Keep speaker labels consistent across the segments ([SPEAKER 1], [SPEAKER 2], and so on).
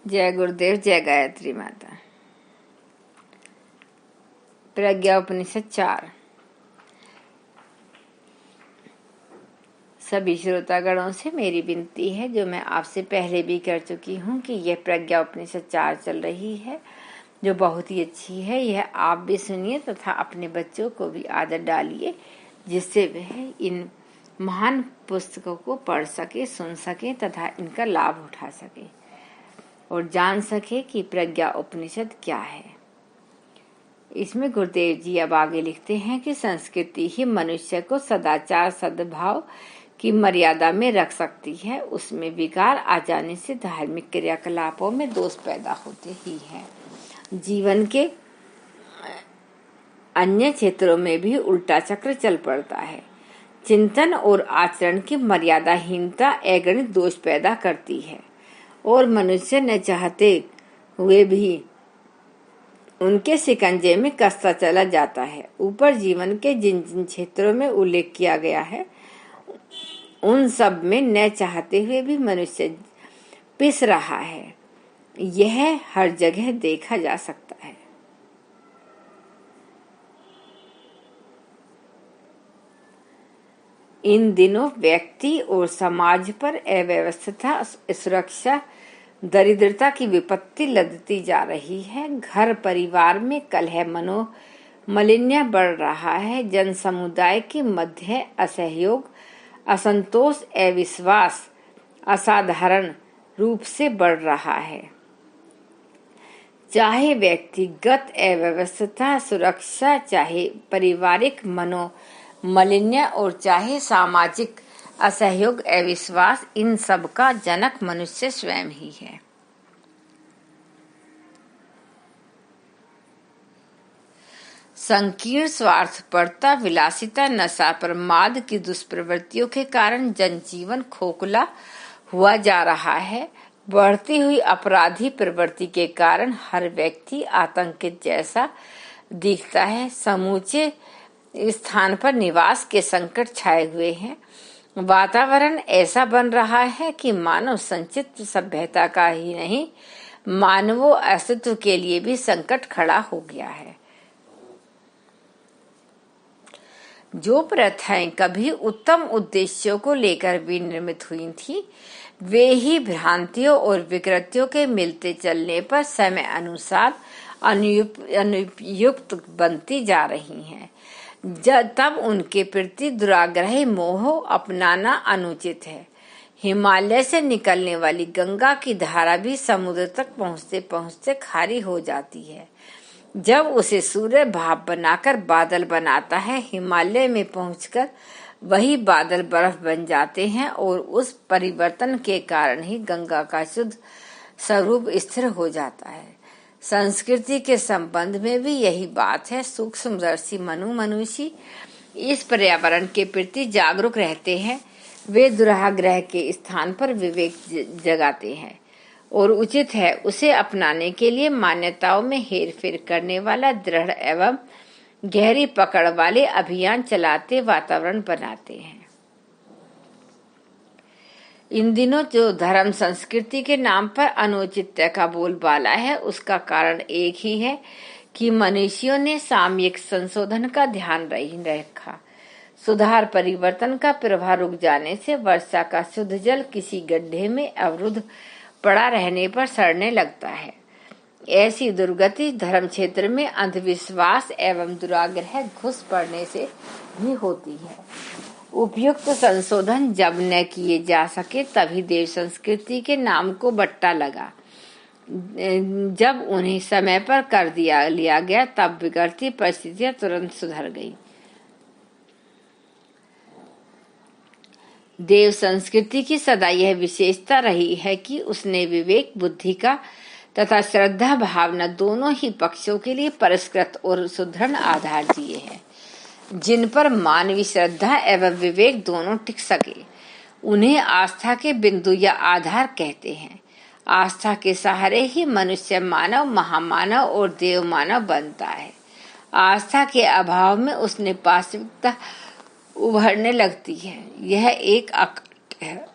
[SPEAKER 1] जय गुरुदेव, जय गायत्री माता। प्रज्ञा उपनिषद 4। सभी श्रोतागणों से मेरी विनती है, जो मैं आपसे पहले भी कर चुकी हूँ, कि यह प्रज्ञा उपनिषद 4 चल रही है, जो बहुत ही अच्छी है। यह आप भी सुनिए तथा अपने बच्चों को भी आदत डालिए, जिससे वह इन महान पुस्तकों को पढ़ सके, सुन सके तथा इनका लाभ उठा सके और जान सके कि प्रज्ञा उपनिषद क्या है। इसमें गुरुदेव जी अब आगे लिखते हैं कि संस्कृति ही मनुष्य को सदाचार सद्भाव की मर्यादा में रख सकती है। उसमें विकार आ जाने से धार्मिक क्रियाकलापों में दोष पैदा होते ही है। जीवन के अन्य क्षेत्रों में भी उल्टा चक्र चल पड़ता है। चिंतन और आचरण की मर्यादाहीनता अगणित दोष पैदा करती है और मनुष्य न चाहते हुए भी उनके शिकंजे में कसता चला जाता है। ऊपर जीवन के जिन जिन क्षेत्रों में उल्लेख किया गया है, उन सब में न चाहते हुए भी मनुष्य पिस रहा है। यह हर जगह देखा जा सकता है। इन दिनों व्यक्ति और समाज पर अव्यवस्था, सुरक्षा, दरिद्रता की विपत्ति लदती जा रही है। घर परिवार में कलह, मनोमालिन्य बढ़ रहा है। जन समुदाय के मध्य असहयोग, असंतोष, अविश्वास असाधारण रूप से बढ़ रहा है। चाहे व्यक्तिगत अव्यवस्था, सुरक्षा, चाहे पारिवारिक मनोमालिन्य और चाहे सामाजिक असहयोग, अविश्वास, इन सब का जनक मनुष्य स्वयं ही है। संकीर्ण स्वार्थपरता, विलासिता, नशा, प्रमाद की दुष्प्रवृत्तियों के कारण जनजीवन खोखला हुआ जा रहा है। बढ़ती हुई अपराधी प्रवृत्ति के कारण हर व्यक्ति आतंकित जैसा दिखता है। समूचे स्थान पर निवास के संकट छाए हुए हैं। वातावरण ऐसा बन रहा है कि मानव संचित सभ्यता का ही नहीं, मानव अस्तित्व के लिए भी संकट खड़ा हो गया है। जो प्रथाएं कभी उत्तम उद्देश्यों को लेकर विनिर्मित हुई थी, वे ही भ्रांतियों और विकृतियों के मिलते चलने पर समय अनुसार अनुपयुक्त बनती जा रही हैं। तब उनके प्रति दुराग्रही मोह अपनाना अनुचित है। हिमालय से निकलने वाली गंगा की धारा भी समुद्र तक पहुँचते पहुँचते खारी हो जाती है। जब उसे सूर्य भाप बनाकर बादल बनाता है, हिमालय में पहुंचकर वही बादल बर्फ बन जाते हैं और उस परिवर्तन के कारण ही गंगा का शुद्ध स्वरूप स्थिर हो जाता है। संस्कृति के संबंध में भी यही बात है। सूक्ष्मदर्शी मनुष्य इस पर्यावरण के प्रति जागरूक रहते हैं। वे दुराग्रह के स्थान पर विवेक जगाते हैं और उचित है उसे अपनाने के लिए मान्यताओं में हेरफेर करने वाला दृढ़ एवं गहरी पकड़ वाले अभियान चलाते वातावरण बनाते हैं। इन दिनों जो धर्म संस्कृति के नाम पर अनुचितता का बोलबाला है, उसका कारण एक ही है कि मनुष्यों ने सामयिक संशोधन का ध्यान नहीं रखा। सुधार परिवर्तन का प्रवाह रुक जाने से वर्षा का शुद्ध जल किसी गड्ढे में अवरुद्ध पड़ा रहने पर सड़ने लगता है। ऐसी दुर्गति धर्म क्षेत्र में अंधविश्वास एवं दुराग्रह घुस पड़ने से भी होती है। उपयुक्त संशोधन जब न किए जा सके, तभी देव संस्कृति के नाम को बट्टा लगा। जब उन्हें समय पर कर लिया गया, तब बिगड़ती परिस्थितियां तुरंत सुधर गई। देव संस्कृति की सदा यह विशेषता रही है कि उसने विवेक, बुद्धि का तथा श्रद्धा भावना दोनों ही पक्षों के लिए परिष्कृत और सुदृढ़ आधार दिए हैं, जिन पर मानवीय श्रद्धा एवं विवेक दोनों टिक सके। उन्हें आस्था के बिंदु या आधार कहते हैं। आस्था के सहारे ही मनुष्य मानव, महामानव और देव मानव बनता है। आस्था के अभाव में उसने पाशविकता उभरने लगती है। यह एक अकट है,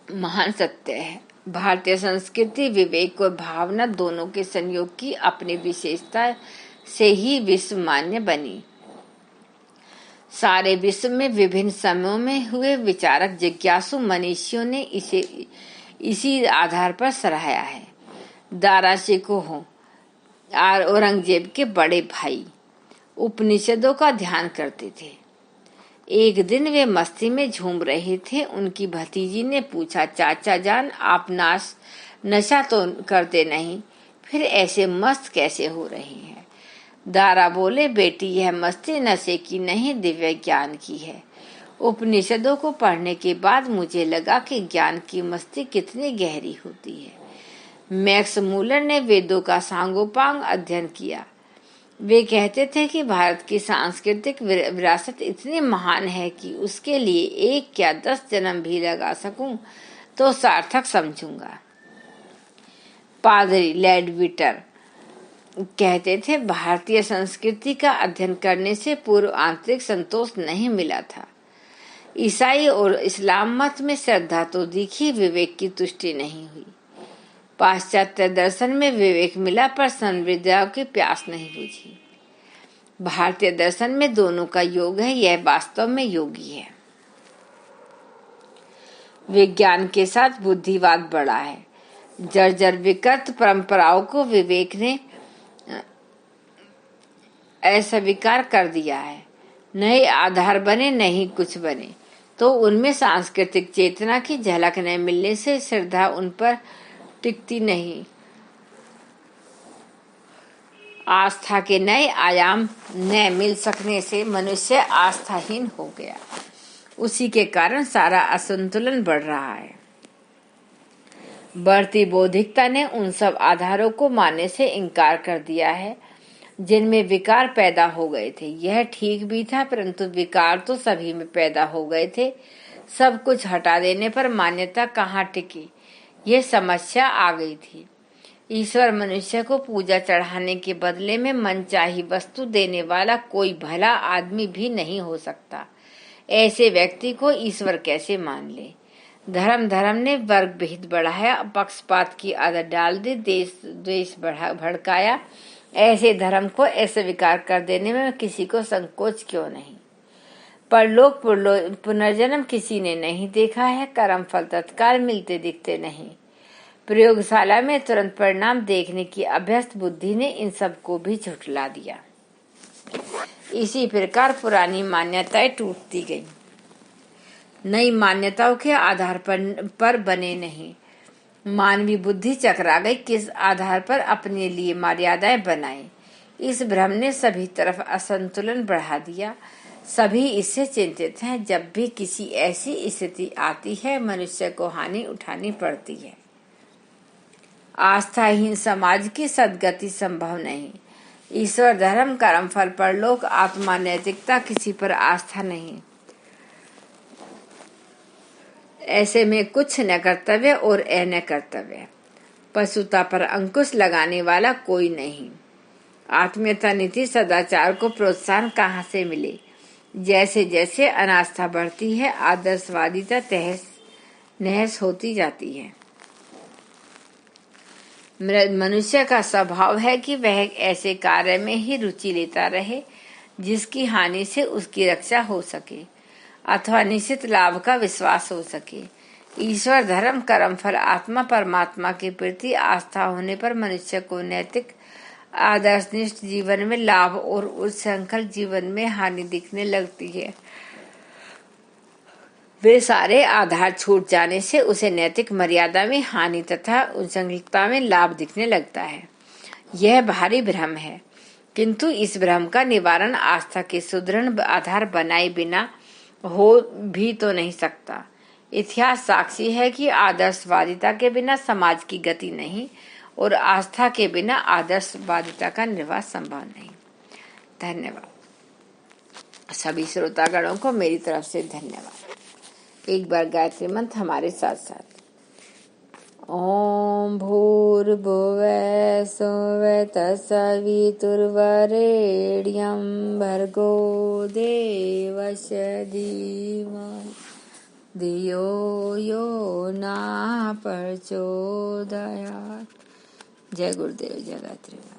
[SPEAKER 1] महान सत्य है। भारतीय संस्कृति विवेक और भावना दोनों के संयोग की अपनी विशेषता से ही विश्व मान्य बनी। सारे विश्व में विभिन्न समयों में हुए विचारक जिज्ञासु मनीषियों ने इसे इसी आधार पर सराहा है। दारा शिकोह औरंगजेब के बड़े भाई उपनिषदों का ध्यान करते थे। एक दिन वे मस्ती में झूम रहे थे। उनकी भतीजी ने पूछा, चाचा जान, आप नशा तो करते नहीं, फिर ऐसे मस्त कैसे हो रहे हैं? दारा बोले, बेटी, यह मस्ती नशे की नहीं, दिव्य ज्ञान की है। उपनिषदों को पढ़ने के बाद मुझे लगा कि ज्ञान की मस्ती कितनी गहरी होती है। मैक्स मूलर ने वेदों का सांगोपांग अध्ययन किया। वे कहते थे कि भारत की सांस्कृतिक विरासत इतनी महान है कि उसके लिए 1 या 10 जन्म भी लगा सकूं तो सार्थक समझूंगा। पादरी लेडविटर कहते थे, भारतीय संस्कृति का अध्ययन करने से पूर्व आंतरिक संतोष नहीं मिला था। ईसाई और इस्लाम मत में श्रद्धा तो दिखी, विवेक की तुष्टि नहीं हुई। पाश्चात्य दर्शन में विवेक मिला पर संविद्या की प्यास नहीं बुझी। भारतीय दर्शन में दोनों का योग है, यह वास्तव में योगी है। विज्ञान के साथ बुद्धिवाद बढ़ा है। जर्जर विकृत परंपराओं को विवेक ने अस्वीकार कर दिया है। नए आधार बने, नहीं कुछ बने, तो उनमें सांस्कृतिक चेतना की झलक न मिलने से श्रद्धा उन पर टिकती नहीं। आस्था के नए आयाम न मिल सकने से मनुष्य आस्थाहीन हो गया। उसी के कारण सारा असंतुलन बढ़ रहा है। बढ़ती बौद्धिकता ने उन सब आधारों को मानने से इनकार कर दिया है जिनमें विकार पैदा हो गए थे। यह ठीक भी था, परंतु विकार तो सभी में पैदा हो गए थे। सब कुछ हटा देने पर मान्यता कहाँ टिकी, यह समस्या आ गई थी। ईश्वर मनुष्य को पूजा चढ़ाने के बदले में मनचाही वस्तु देने वाला कोई भला आदमी भी नहीं हो सकता। ऐसे व्यक्ति को ईश्वर कैसे मान ले? धर्म ने वर्ग भेद बढ़ाया, पक्षपात की आदत डाल दी, देश द्वेष भड़काया। ऐसे धर्म को अस्वीकार कर देने में किसी को संकोच क्यों नहीं? परलोक पुनर्जन्म किसी ने नहीं देखा है। कर्म फल तत्काल मिलते दिखते नहीं। प्रयोगशाला में तुरंत परिणाम देखने की अभ्यस्त बुद्धि ने इन सब को भी झुठला दिया। इसी प्रकार पुरानी मान्यताएं टूटती गईं। नई मान्यताओं के आधार पर बने नहीं। मानवीय बुद्धि चकरा गई। किस आधार पर अपने लिए मर्यादाएं बनाए? इस भ्रम ने सभी तरफ असंतुलन बढ़ा दिया। सभी इससे चिंतित हैं। जब भी किसी ऐसी स्थिति आती है, मनुष्य को हानि उठानी पड़ती है। आस्थाहीन समाज की सद्गति संभव नहीं। ईश्वर, धर्म, कर्म फल, परलोक, आत्मा, नैतिकता, किसी पर आस्था नहीं। ऐसे में कुछ न कर्तव्य और न कर्तव्य। पशुता पर अंकुश लगाने वाला कोई नहीं। आत्मीयता, नीति, सदाचार को प्रोत्साहन कहाँ से मिले? जैसे जैसे अनास्था बढ़ती है, आदर्शवादिता तहस नहस होती जाती है। मनुष्य का स्वभाव है कि वह ऐसे कार्य में ही रुचि लेता रहे जिसकी हानि से उसकी रक्षा हो सके अथवा निश्चित लाभ का विश्वास हो सके। ईश्वर, धर्म, कर्म फल, आत्मा, परमात्मा के प्रति आस्था होने पर मनुष्य को नैतिक आदर्शनिष्ठ जीवन में लाभ और उच्छृंखल जीवन में हानि दिखने लगती है। वे सारे आधार छूट जाने से उसे नैतिक मर्यादा में हानि तथा उच्छृंखलता में लाभ दिखने लगता है। यह भारी भ्रम है, किंतु इस भ्रम का निवारण आस्था के सुदृढ़ आधार बनाए बिना हो भी तो नहीं सकता। इतिहास साक्षी है कि आदर्शवादिता के बिना समाज की गति नहीं और आस्था के बिना आदर्शवादिता का निर्वाह संभव नहीं। धन्यवाद। सभी श्रोतागणों को मेरी तरफ से धन्यवाद। एक बार गायत्री मंत्र हमारे साथ साथ। ओम भूर्भुवः स्वः तत्सवितुर्वरेण्यं भर्गो देवस्य धीमहि धियो यो न प्रचोदयात्। जय गुरुदेव, जय गायत्री।